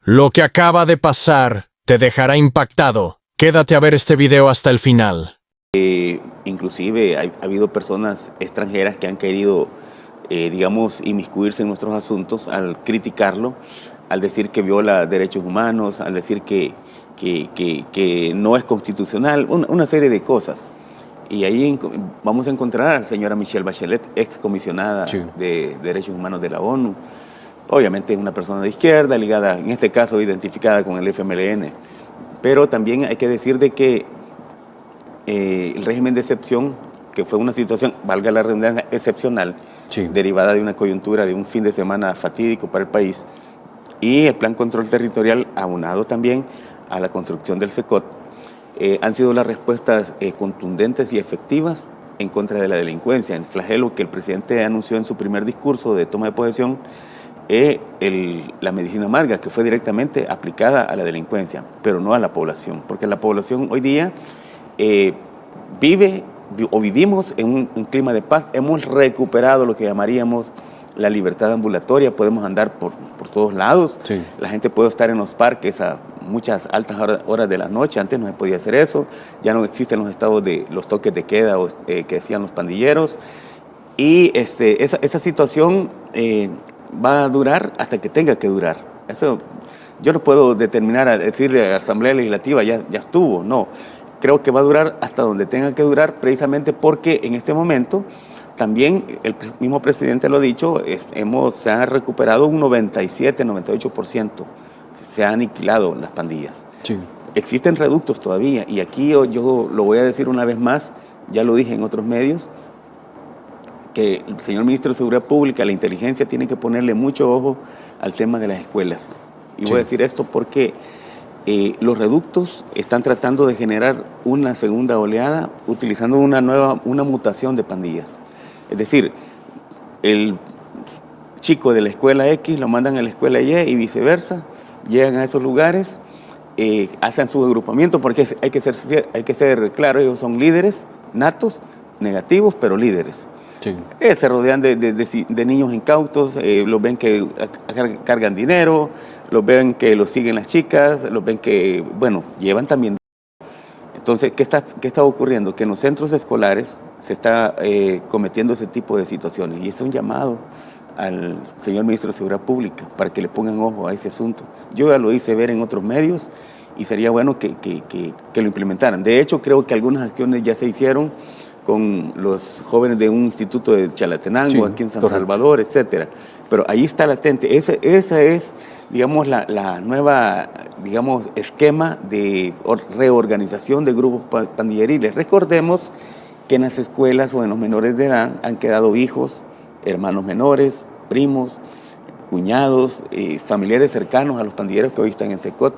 Lo que acaba de pasar te dejará impactado. Quédate a ver este video hasta el final. Inclusive ha habido personas extranjeras que han querido, digamos, inmiscuirse en nuestros asuntos al criticarlo, al decir que viola derechos humanos, al decir que no es constitucional, una serie de cosas. Y ahí vamos a encontrar a la señora Michelle Bachelet, excomisionada de Derechos Humanos de la ONU. Obviamente es una persona de izquierda, ligada, en este caso identificada con el FMLN. Pero también hay que decir de que el régimen de excepción, que fue una situación, valga la redundancia, excepcional, derivada de una coyuntura de un fin de semana fatídico para el país, y el Plan Control Territorial, aunado también a la construcción del SECOT, han sido las respuestas contundentes y efectivas en contra de la delincuencia. El flagelo que el presidente anunció en su primer discurso de toma de posesión, la medicina amarga, que fue directamente aplicada a la delincuencia, pero no a la población, porque la población hoy día vivimos en un clima de paz. Hemos recuperado lo que llamaríamos la libertad ambulatoria, podemos andar por todos lados, la gente puede estar en los parques a muchas altas horas de la noche. Antes no se podía hacer eso, ya no existen los estados de los toques de queda que hacían los pandilleros, y esa situación va a durar hasta que tenga que durar. Eso yo no puedo determinar a decirle a la Asamblea Legislativa ya estuvo, no. Creo que va a durar hasta donde tenga que durar, precisamente porque en este momento también el mismo presidente lo ha dicho, se ha recuperado un 97, 98%, se han aniquilado las pandillas. Existen reductos todavía, y aquí yo lo voy a decir una vez más, ya lo dije en otros medios, que el señor ministro de Seguridad Pública, la inteligencia, tiene que ponerle mucho ojo al tema de las escuelas. Y voy a decir esto porque los reductos están tratando de generar una segunda oleada utilizando una mutación de pandillas. Es decir, el chico de la escuela X lo mandan a la escuela Y y viceversa, llegan a esos lugares, hacen su agrupamiento, porque hay que ser claro, ellos son líderes natos, negativos, pero líderes. Se rodean de niños incautos, los ven que cargan dinero, los ven que los siguen las chicas, los ven que, bueno, llevan también. Entonces, ¿qué está ocurriendo? Que en los centros escolares se está cometiendo ese tipo de situaciones, y es un llamado al señor ministro de Seguridad Pública para que le pongan ojo a ese asunto. Yo ya lo hice ver en otros medios y sería bueno que lo implementaran. De hecho, creo que algunas acciones ya se hicieron con los jóvenes de un instituto de Chalatenango, aquí en San Salvador, etcétera. Pero ahí está latente. Esa es, digamos, la nueva, digamos, esquema de reorganización de grupos pandilleriles. Recordemos que en las escuelas o en los menores de edad han quedado hijos, hermanos menores, primos, cuñados, familiares cercanos a los pandilleros que hoy están en SECOT,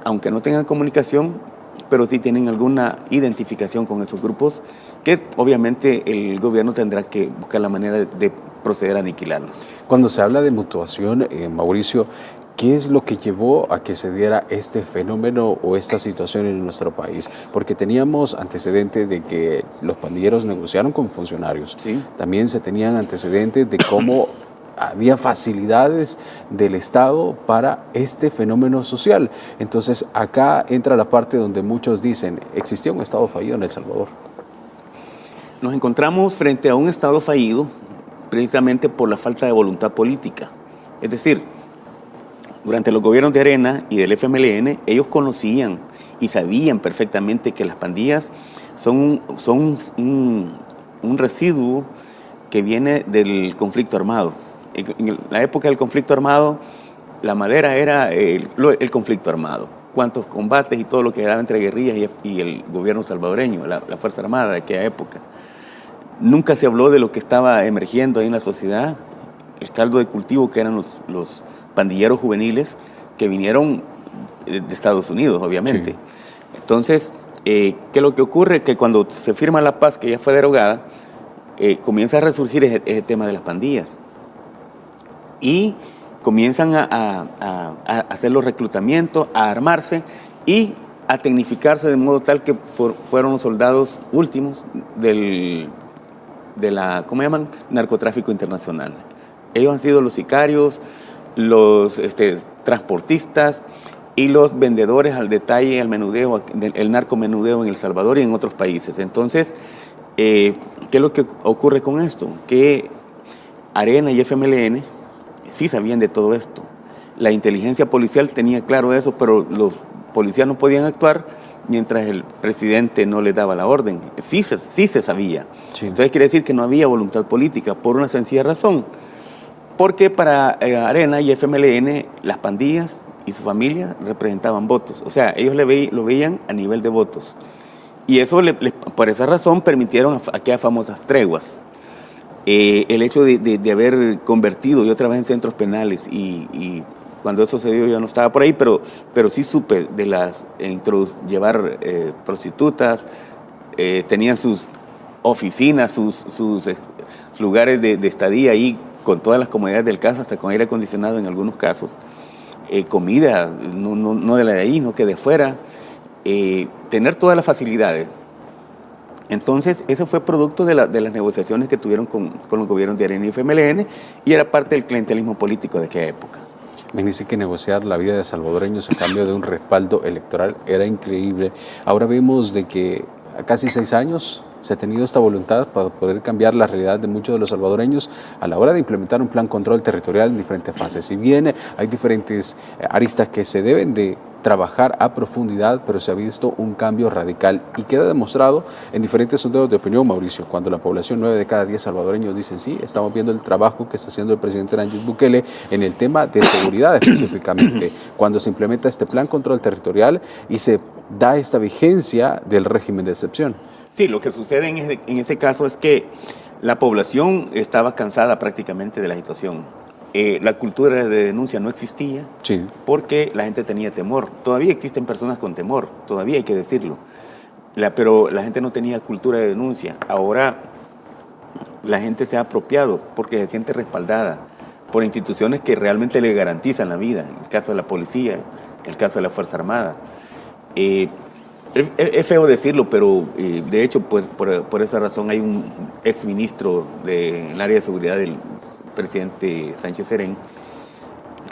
aunque no tengan comunicación, pero sí tienen alguna identificación con esos grupos, que obviamente el gobierno tendrá que buscar la manera de proceder a aniquilarlos. Cuando se habla de mutuación, Mauricio, ¿qué es lo que llevó a que se diera este fenómeno o esta situación en nuestro país? Porque teníamos antecedentes de que los pandilleros negociaron con funcionarios. También se tenían antecedentes de cómo había facilidades del Estado para este fenómeno social. Entonces, acá entra la parte donde muchos dicen, existía un Estado fallido en El Salvador. Nos encontramos frente a un Estado fallido precisamente por la falta de voluntad política. Es decir, durante los gobiernos de Arena y del FMLN, ellos conocían y sabían perfectamente que las pandillas son un residuo que viene del conflicto armado. En la época del conflicto armado, la madera era el conflicto armado. Cuántos combates y todo lo que daba entre guerrillas y el gobierno salvadoreño, la Fuerza Armada de aquella época. Nunca se habló de lo que estaba emergiendo ahí en la sociedad, el caldo de cultivo que eran los pandilleros juveniles que vinieron de Estados Unidos, obviamente. Entonces, ¿qué es lo que ocurre? Que cuando se firma la paz, que ya fue derogada, comienza a resurgir ese tema de las pandillas. Y comienzan a hacer los reclutamientos, a armarse y a tecnificarse de modo tal que fueron los soldados últimos de la, ¿cómo llaman? Narcotráfico internacional. Ellos han sido los sicarios, los transportistas y los vendedores al detalle, al menudeo, el narcomenudeo en El Salvador y en otros países. Entonces, ¿qué es lo que ocurre con esto? Que Arena y FMLN sí sabían de todo esto. La inteligencia policial tenía claro eso, pero los policías no podían actuar mientras el presidente no les daba la orden. Sí se sabía. Sí. Entonces quiere decir que no había voluntad política por una sencilla razón. Porque para Arena y FMLN, las pandillas y su familia representaban votos. O sea, ellos lo veían a nivel de votos. Y eso, por esa razón, permitieron aquellas famosas treguas. El hecho de haber convertido yo trabajé en centros penales y cuando eso sucedió yo no estaba por ahí, pero sí supe de llevar prostitutas, tenían sus oficinas, sus lugares de estadía ahí con todas las comodidades del caso, hasta con aire acondicionado en algunos casos, comida, no de la de ahí, no que de fuera, tener todas las facilidades. Entonces, eso fue producto de las negociaciones que tuvieron con los gobiernos de Arena y FMLN y era parte del clientelismo político de aquella época. Me dice que negociar la vida de salvadoreños a cambio de un respaldo electoral era increíble. Ahora vemos de que a casi 6 años se ha tenido esta voluntad para poder cambiar la realidad de muchos de los salvadoreños a la hora de implementar un plan control territorial en diferentes fases. Si bien hay diferentes aristas que se deben de trabajar a profundidad, pero se ha visto un cambio radical y queda demostrado en diferentes sondeos de opinión, Mauricio, cuando la población, 9 de cada 10 salvadoreños dicen sí, estamos viendo el trabajo que está haciendo el presidente Nayib Bukele en el tema de seguridad específicamente, cuando se implementa este plan control territorial y se da esta vigencia del régimen de excepción. Sí, lo que sucede en ese caso es que la población estaba cansada prácticamente de la situación. La cultura de denuncia no existía, sí, porque la gente tenía temor. Todavía existen personas con temor, todavía hay que decirlo. Pero la gente no tenía cultura de denuncia. Ahora la gente se ha apropiado porque se siente respaldada por instituciones que realmente le garantizan la vida. En el caso de la policía, en el caso de la Fuerza Armada. Es feo decirlo, pero de hecho por esa razón hay un exministro del área de seguridad del presidente Sánchez Serén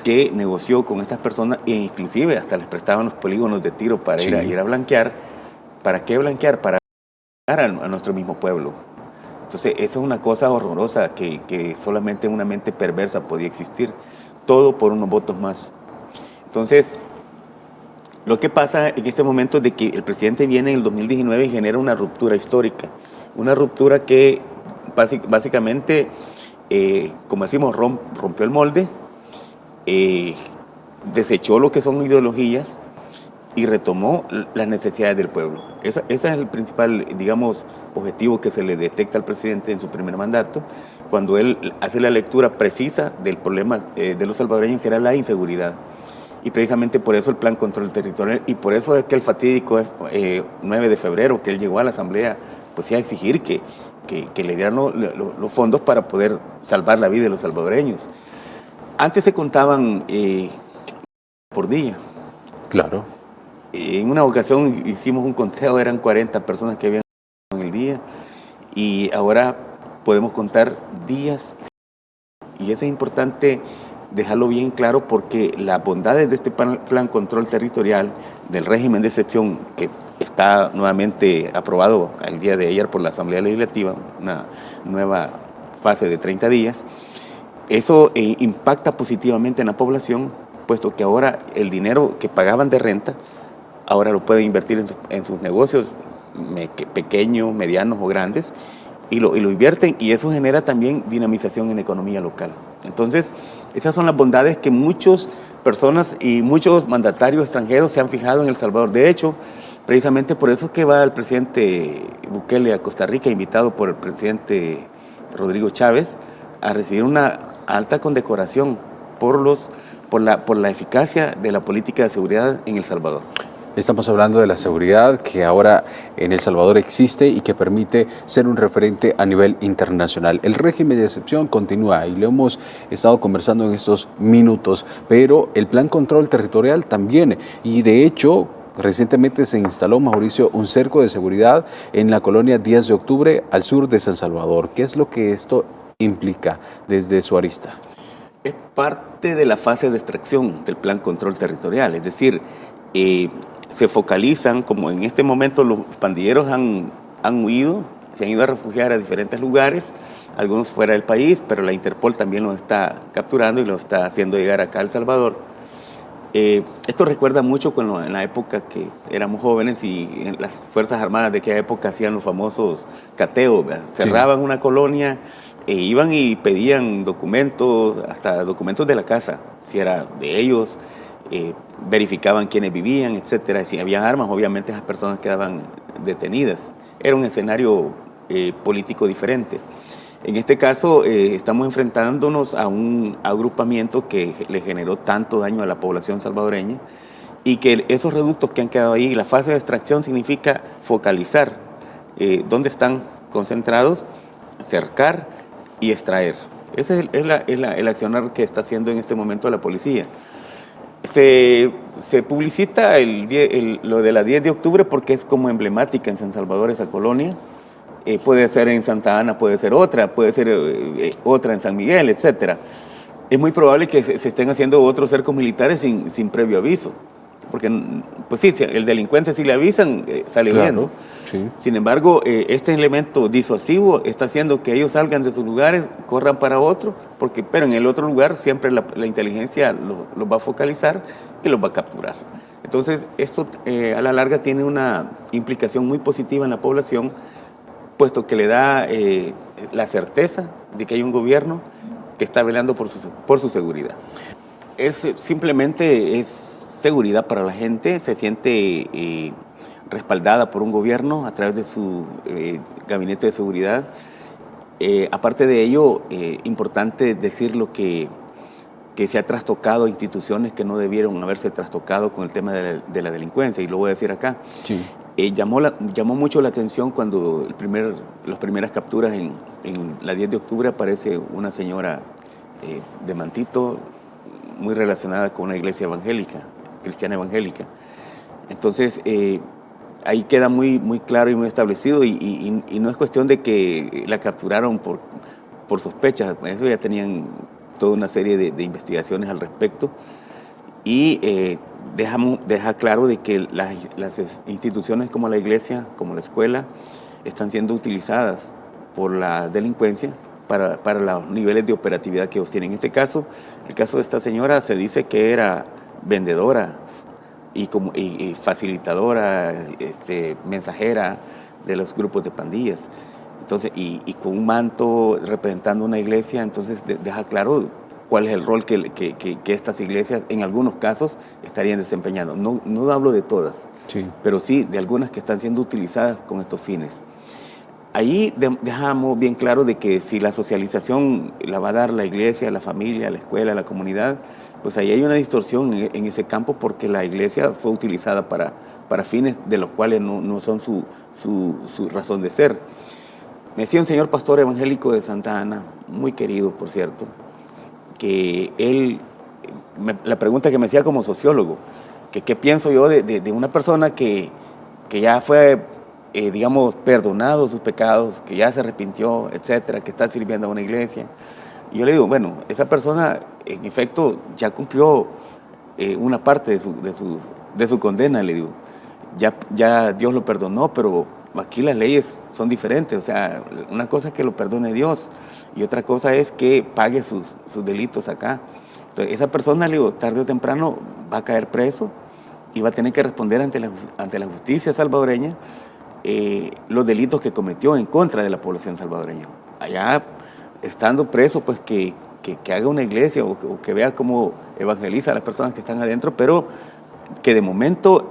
que negoció con estas personas e inclusive hasta les prestaban los polígonos de tiro para sí, ir a blanquear. ¿Para qué blanquear? Para ayudar a nuestro mismo pueblo. Entonces eso es una cosa horrorosa que solamente en una mente perversa podía existir. Todo por unos votos más. Entonces, lo que pasa en este momento es de que el presidente viene en el 2019 y genera una ruptura histórica. Una ruptura que básicamente, como decimos, rompió el molde, desechó lo que son ideologías y retomó las necesidades del pueblo. Ese es el principal, digamos, objetivo que se le detecta al presidente en su primer mandato, cuando él hace la lectura precisa del problema de los salvadoreños, que era la inseguridad. Y precisamente por eso el plan control territorial, y por eso es que el fatídico 9 de febrero, que él llegó a la Asamblea, pues a exigir que le dieran los fondos para poder salvar la vida de los salvadoreños. Antes se contaban por día. Claro. En una ocasión hicimos un conteo, eran 40 personas que habían en el día, y ahora podemos contar días. Y eso es importante dejarlo bien claro, porque las bondades de este plan control territorial del régimen de excepción, que está nuevamente aprobado el día de ayer por la Asamblea Legislativa, una nueva fase de 30 días, eso impacta positivamente en la población, puesto que ahora el dinero que pagaban de renta, ahora lo pueden invertir en sus negocios pequeños, medianos o grandes, y lo invierten, y eso genera también dinamización en la economía local. Entonces, esas son las bondades que muchas personas y muchos mandatarios extranjeros se han fijado en El Salvador. De hecho, precisamente por eso es que va el presidente Bukele a Costa Rica, invitado por el presidente Rodrigo Chávez, a recibir una alta condecoración por la eficacia de la política de seguridad en El Salvador. Estamos hablando de la seguridad que ahora en El Salvador existe y que permite ser un referente a nivel internacional. El régimen de excepción continúa y lo hemos estado conversando en estos minutos, pero el plan control territorial también. Y de hecho, recientemente se instaló, Mauricio, un cerco de seguridad en la colonia 10 de octubre al sur de San Salvador. ¿Qué es lo que esto implica desde su arista? Es parte de la fase de extracción del plan control territorial, es decir, se focalizan, como en este momento los pandilleros han huido, se han ido a refugiar a diferentes lugares, algunos fuera del país, pero la Interpol también los está capturando y los está haciendo llegar acá a El Salvador. Esto recuerda mucho cuando en la época que éramos jóvenes y las Fuerzas Armadas de aquella época hacían los famosos cateos, ¿verdad? Cerraban una colonia e iban y pedían documentos, hasta documentos de la casa, si era de ellos, verificaban quiénes vivían, etcétera. Si había armas, obviamente esas personas quedaban detenidas. Era un escenario político diferente. En este caso, estamos enfrentándonos a un agrupamiento que le generó tanto daño a la población salvadoreña y que esos reductos que han quedado ahí, la fase de extracción significa focalizar dónde están concentrados, cercar y extraer. Ese es el accionar que está haciendo en este momento la policía. Se publicita lo de la 10 de octubre porque es como emblemática en San Salvador esa colonia. Puede ser en Santa Ana, puede ser otra en San Miguel, etc. Es muy probable que se estén haciendo otros cercos militares sin previo aviso. Porque, pues sí, el delincuente si le avisan, sale huyendo. Sí. Sin embargo, este elemento disuasivo está haciendo que ellos salgan de sus lugares, corran para otro, pero en el otro lugar siempre la inteligencia los va a focalizar y los va a capturar. Entonces, esto a la larga tiene una implicación muy positiva en la población, puesto que le da la certeza de que hay un gobierno que está velando por su seguridad. Simplemente es seguridad para la gente, se siente respaldada por un gobierno a través de su gabinete de seguridad. Aparte de ello, importante decirlo que se ha trastocado instituciones que no debieron haberse trastocado con el tema de la delincuencia, y lo voy a decir acá. Sí. Llamó mucho la atención cuando las primeras capturas en la 10 de octubre aparece una señora de mantito muy relacionada con una iglesia evangélica, cristiana evangélica. Entonces, ahí queda muy, muy claro y muy establecido y no es cuestión de que la capturaron por sospechas, eso ya tenían toda una serie de investigaciones al respecto y deja claro de que las instituciones como la iglesia, como la escuela, están siendo utilizadas por la delincuencia para los niveles de operatividad que ellos tienen. En este caso, el caso de esta señora se dice que era vendedora y facilitadora, mensajera de los grupos de pandillas. Entonces, y con un manto representando una iglesia, entonces deja claro cuál es el rol que estas iglesias en algunos casos estarían desempeñando. No hablo de todas, sí, pero sí de algunas que están siendo utilizadas con estos fines. Ahí dejamos bien claro de que si la socialización la va a dar la iglesia, la familia, la escuela, la comunidad, pues ahí hay una distorsión en ese campo porque la iglesia fue utilizada para fines de los cuales no son su razón de ser. Me decía un señor pastor evangélico de Santa Ana, muy querido por cierto, que él, la pregunta que me hacía como sociólogo, que qué pienso yo de una persona que ya fue, digamos, perdonado sus pecados, que ya se arrepintió, etcétera, que está sirviendo a una iglesia. Y yo le digo, bueno, esa persona en efecto ya cumplió una parte de su condena, le digo. Ya Dios lo perdonó, pero aquí las leyes son diferentes. O sea, una cosa es que lo perdone Dios y otra cosa es que pague sus delitos acá. Entonces, esa persona, le digo, tarde o temprano va a caer preso y va a tener que responder ante la justicia salvadoreña los delitos que cometió en contra de la población salvadoreña. Allá, estando preso, pues que haga una iglesia o que vea cómo evangeliza a las personas que están adentro, pero que de momento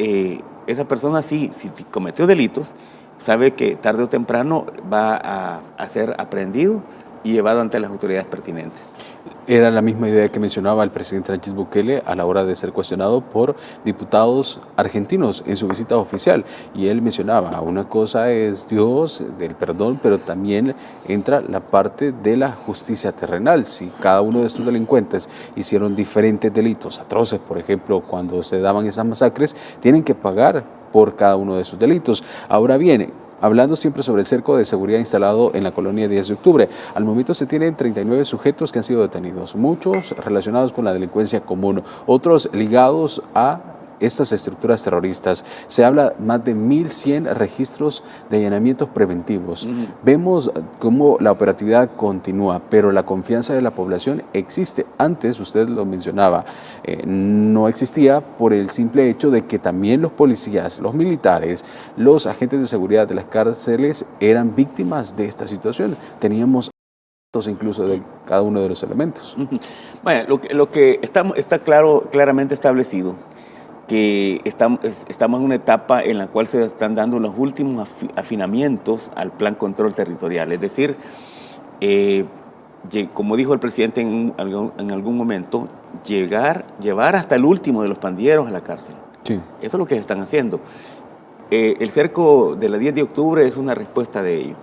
esa persona sí, si cometió delitos, sabe que tarde o temprano va a ser aprehendido y llevado ante las autoridades pertinentes. Era la misma idea que mencionaba el presidente Nayib Bukele a la hora de ser cuestionado por diputados argentinos en su visita oficial. Y él mencionaba, una cosa es Dios, del perdón, pero también entra la parte de la justicia terrenal. Si cada uno de estos delincuentes hicieron diferentes delitos atroces, por ejemplo, cuando se daban esas masacres, tienen que pagar por cada uno de sus delitos. Ahora bien, hablando siempre sobre el cerco de seguridad instalado en la colonia 10 de octubre. Al momento se tienen 39 sujetos que han sido detenidos, muchos relacionados con la delincuencia común, otros ligados a estas estructuras terroristas. Se habla más de 1.100 registros de allanamientos preventivos. Vemos cómo la operatividad continúa, pero la confianza de la población existe. Antes, usted lo mencionaba, no existía por el simple hecho de que también los policías, los militares, los agentes de seguridad de las cárceles eran víctimas de esta situación. Teníamos incluso de cada uno de los elementos. Bueno, lo que está claramente establecido, que estamos en una etapa en la cual se están dando los últimos afinamientos al plan control territorial. Es decir, como dijo el presidente en algún momento, llevar hasta el último de los pandilleros a la cárcel. Sí. Eso es lo que están haciendo. El cerco de la 10 de octubre es una respuesta de ello.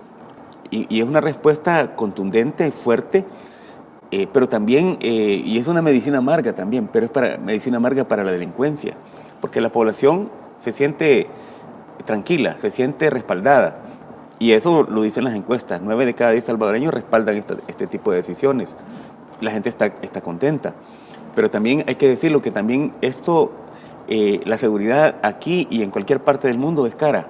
Y es una respuesta contundente, fuerte, pero también, y es una medicina amarga también, pero es medicina amarga para la delincuencia, porque la población se siente tranquila, se siente respaldada, y eso lo dicen las encuestas. 9 de cada 10 salvadoreños respaldan este tipo de decisiones. La gente está contenta, pero también hay que decirlo que también la seguridad aquí y en cualquier parte del mundo es cara,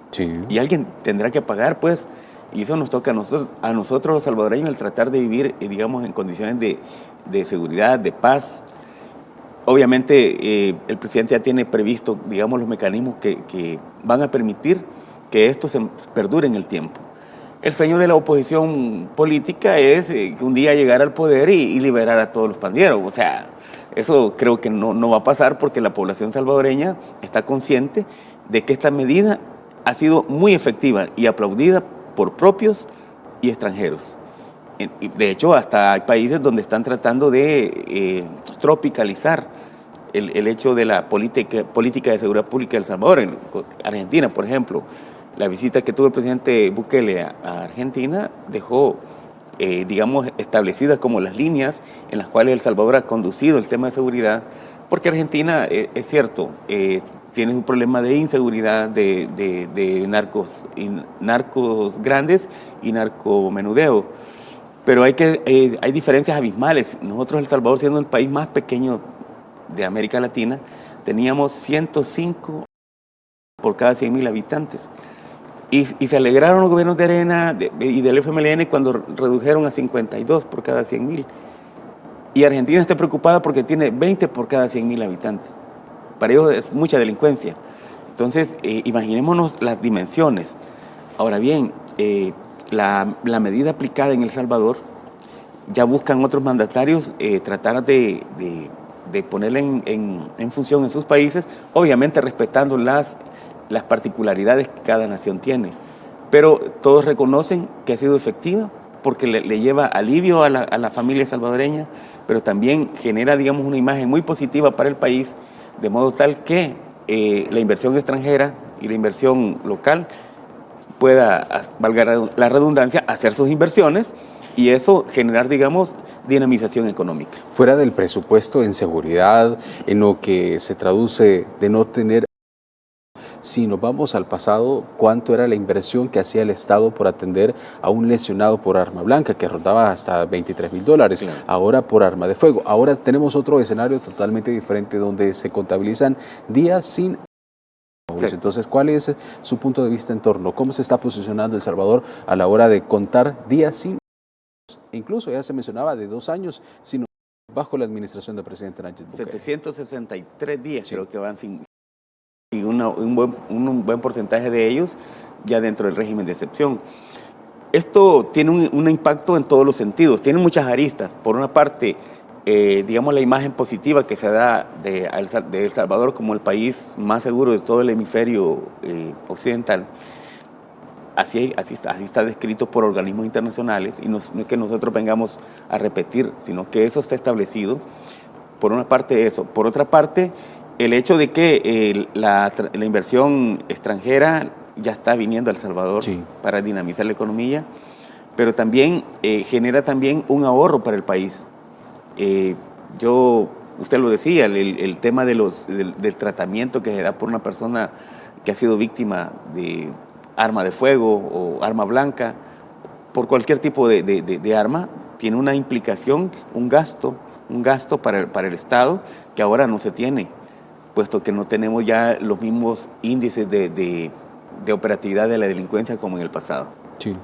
Sí. y alguien tendrá que pagar, pues. Y eso nos toca a nosotros los salvadoreños, el tratar de vivir, digamos, en condiciones de seguridad, de paz. Obviamente, el presidente ya tiene previsto, digamos, los mecanismos que van a permitir que esto se perdure en el tiempo. El sueño de la oposición política es que un día llegar al poder y liberar a todos los pandilleros. O sea, eso creo que no va a pasar, porque la población salvadoreña está consciente de que esta medida ha sido muy efectiva y aplaudida por propios y extranjeros. De hecho, hasta hay países donde están tratando de tropicalizar el hecho de la política de seguridad pública de El Salvador. En Argentina, por ejemplo, la visita que tuvo el presidente Bukele a Argentina dejó, digamos, establecidas como las líneas en las cuales El Salvador ha conducido el tema de seguridad, porque Argentina, es cierto, tiene un problema de inseguridad, de narcos grandes y narcomenudeo. Pero hay diferencias abismales. Nosotros, El Salvador, siendo el país más pequeño de América Latina, teníamos 105 por cada 100.000 habitantes. Y se alegraron los gobiernos de Arena y del FMLN cuando redujeron a 52 por cada 100.000. Y Argentina está preocupada porque tiene 20 por cada 100.000 habitantes. Para ellos es mucha delincuencia. Entonces, imaginémonos las dimensiones. Ahora bien, la medida aplicada en El Salvador, ya buscan otros mandatarios tratar de ponerla en función en sus países, obviamente respetando las particularidades que cada nación tiene. Pero todos reconocen que ha sido efectiva, porque le lleva alivio a la familia salvadoreña, pero también genera, digamos, una imagen muy positiva para el país, de modo tal que la inversión extranjera y la inversión local pueda, valga la redundancia, hacer sus inversiones y eso generar, digamos, dinamización económica. Fuera del presupuesto en seguridad, en lo que se traduce de no tener. Si nos vamos al pasado, ¿cuánto era la inversión que hacía el Estado por atender a un lesionado por arma blanca, que rondaba hasta $23,000? Claro. Ahora por arma de fuego. Ahora tenemos otro escenario totalmente diferente, donde se contabilizan días sin. Sí. Entonces, ¿cuál es su punto de vista en torno? ¿Cómo se está posicionando El Salvador a la hora de contar días sin? Incluso ya se mencionaba de 2 años sin, bajo la administración del presidente Nayib Bukele. 763 días, sí, creo que van sin. Y un buen porcentaje de ellos ya dentro del régimen de excepción. Esto tiene un impacto en todos los sentidos, tiene muchas aristas. Por una parte, digamos, la imagen positiva que se da de El Salvador como el país más seguro de todo el hemisferio occidental. Así está descrito por organismos internacionales, y no es que nosotros vengamos a repetir, sino que eso está establecido. Por una parte eso. Por otra parte, el hecho de que la inversión extranjera ya está viniendo a El Salvador, sí, para dinamizar la economía, pero también genera también un ahorro para el país. Usted lo decía, el tema del tratamiento que se da por una persona que ha sido víctima de arma de fuego o arma blanca, por cualquier tipo de arma, tiene una implicación, un gasto para el Estado que ahora no se tiene, puesto que no tenemos ya los mismos índices de operatividad de la delincuencia como en el pasado. Sí.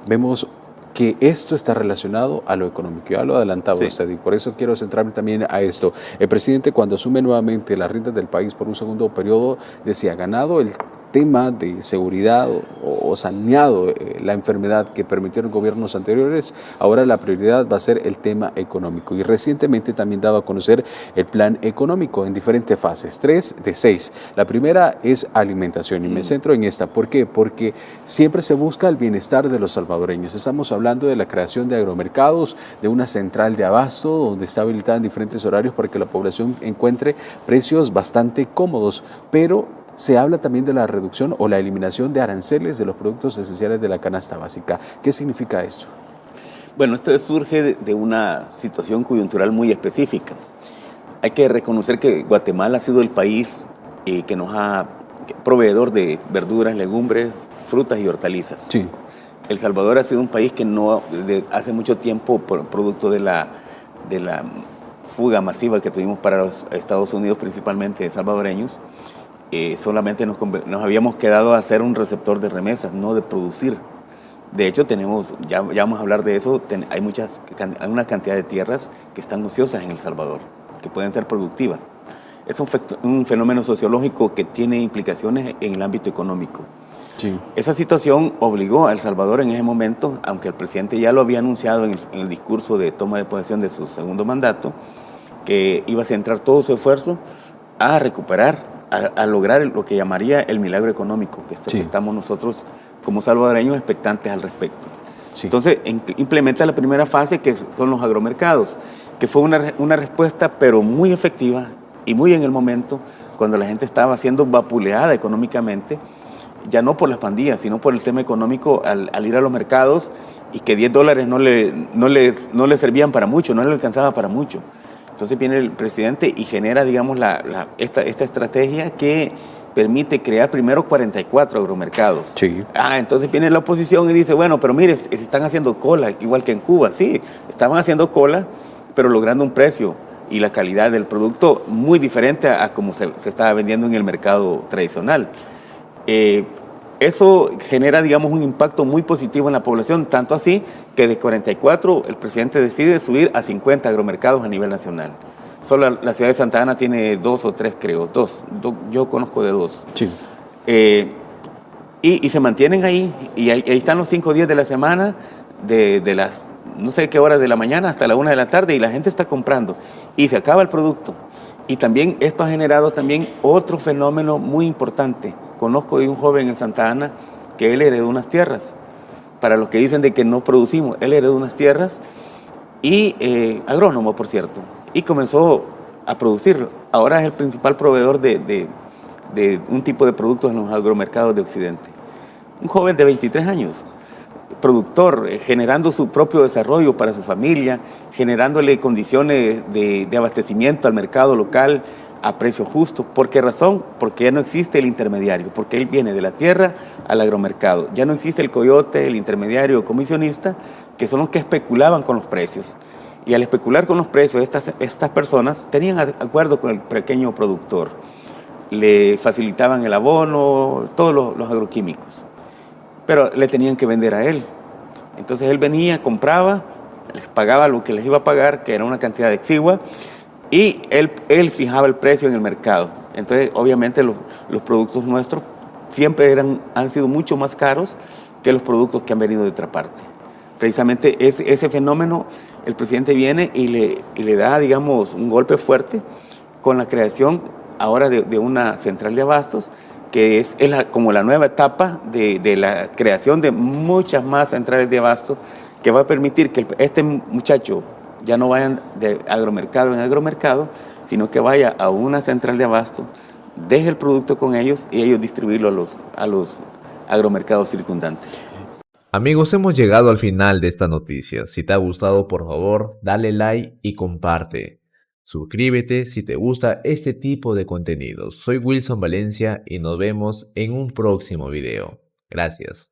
Vemos que esto está relacionado a lo económico, ya lo adelantaba usted, y por eso quiero centrarme también a esto. El presidente, cuando asume nuevamente las riendas del país por un segundo periodo, decía, ganado el tema de seguridad o saneado la enfermedad que permitieron gobiernos anteriores, ahora la prioridad va a ser el tema económico. Y recientemente también daba a conocer el plan económico en diferentes fases, 3 de 6. La primera es alimentación y me centro en esta. ¿Por qué? Porque siempre se busca el bienestar de los salvadoreños. Estamos hablando de la creación de agromercados, de una central de abasto donde está habilitada en diferentes horarios para que la población encuentre precios bastante cómodos, pero se habla también de la reducción o la eliminación de aranceles de los productos esenciales de la canasta básica. ¿Qué significa esto? Bueno, esto surge de una situación coyuntural muy específica. Hay que reconocer que Guatemala ha sido el país que nos ha proveedor de verduras, legumbres, frutas y hortalizas. Sí. El Salvador ha sido un país que no, hace mucho tiempo, producto de la fuga masiva que tuvimos para los Estados Unidos, principalmente salvadoreños, solamente nos habíamos quedado a ser un receptor de remesas, no de producir. De hecho, ya vamos a hablar de eso, hay una cantidad de tierras que están ociosas en El Salvador, que pueden ser productivas. Es un fenómeno sociológico que tiene implicaciones en el ámbito económico. Sí. Esa situación obligó a El Salvador en ese momento, aunque el presidente ya lo había anunciado en el discurso de toma de posesión de su segundo mandato, que iba a centrar todo su esfuerzo a recuperar, a lograr lo que llamaría el milagro económico, que estamos nosotros como salvadoreños expectantes al respecto. Sí. Entonces, implementa la primera fase, que son los agromercados, que fue una respuesta pero muy efectiva y muy en el momento, cuando la gente estaba siendo vapuleada económicamente, ya no por las pandillas, sino por el tema económico al ir a los mercados, y que $10 no le servían para mucho, no le alcanzaba para mucho. Entonces viene el presidente y genera, digamos, esta estrategia que permite crear primero 44 agromercados. Sí. Entonces viene la oposición y dice, bueno, pero mire, se están haciendo cola, igual que en Cuba. Sí, estaban haciendo cola, pero logrando un precio y la calidad del producto muy diferente a como se estaba vendiendo en el mercado tradicional. Eso genera, digamos, un impacto muy positivo en la población, tanto así que de 44 el presidente decide subir a 50 agromercados a nivel nacional. Solo la ciudad de Santa Ana tiene 2 o 3, creo, dos. Yo conozco de 2. Sí. Y se mantienen ahí, y ahí están los 5 días de la semana, de las no sé qué hora de la mañana hasta la 1 de la tarde, y la gente está comprando, y se acaba el producto. Y también esto ha generado también otro fenómeno muy importante. Conozco de un joven en Santa Ana que él heredó unas tierras. Para los que dicen de que no producimos, él heredó unas tierras, y agrónomo, por cierto, y comenzó a producir. Ahora es el principal proveedor de un tipo de productos en los agromercados de Occidente. Un joven de 23 años, productor, generando su propio desarrollo para su familia, generándole condiciones de abastecimiento al mercado local a precio justo. ¿Por qué razón? Porque ya no existe el intermediario, porque él viene de la tierra al agromercado. Ya no existe el coyote, el intermediario comisionista, que son los que especulaban con los precios. Y al especular con los precios, estas personas tenían acuerdo con el pequeño productor. Le facilitaban el abono, todos los agroquímicos, pero le tenían que vender a él. Entonces él venía, compraba, les pagaba lo que les iba a pagar, que era una cantidad exigua, y él fijaba el precio en el mercado. Entonces, obviamente, los productos nuestros siempre han sido mucho más caros que los productos que han venido de otra parte. Precisamente ese fenómeno, el presidente viene y le da, digamos, un golpe fuerte con la creación ahora de una central de abastos, que es como la nueva etapa de la creación de muchas más centrales de abasto, que va a permitir que este muchacho ya no vaya de agromercado en agromercado, sino que vaya a una central de abasto, deje el producto con ellos y ellos distribuirlo a los agromercados circundantes. Amigos, hemos llegado al final de esta noticia. Si te ha gustado, por favor, dale like y comparte. Suscríbete si te gusta este tipo de contenidos. Soy Wilson Valencia y nos vemos en un próximo video. Gracias.